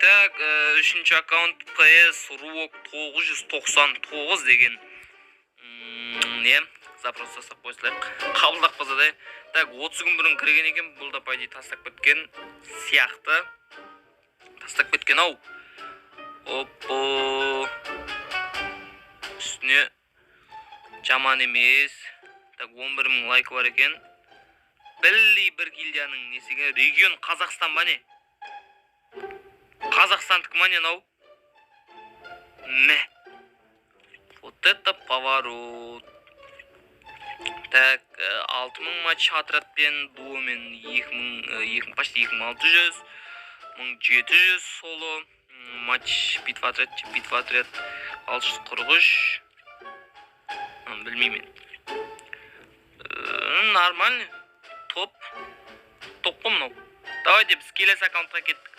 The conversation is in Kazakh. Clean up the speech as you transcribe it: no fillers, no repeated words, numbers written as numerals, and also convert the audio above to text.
Так, үшінші аккаунт PS Ruok 999 деген не запрос жасап қойсылайық. Қабылдап қозадай. Так, 30 күн бұрын кірген екен, бұл да пайдей тастап кеткен сияқты. Тастап кеткен ау. Оппо. Үстіне жаман емес. Так, 11 мың лайк бар екен. Білі бір гильдияның несіге регион Қазақстан ба не? Қазақстандық ма не нау? Мә. Вот это поворот. Так, 6000 матч отрядпен, дуомен 2000, почти 2600, 1700 соло, матч битва отряд 643. Білмеймін. Нормально. Топ. Топ қой мынау. Давайте біз келесі аккаунтқа кеттік.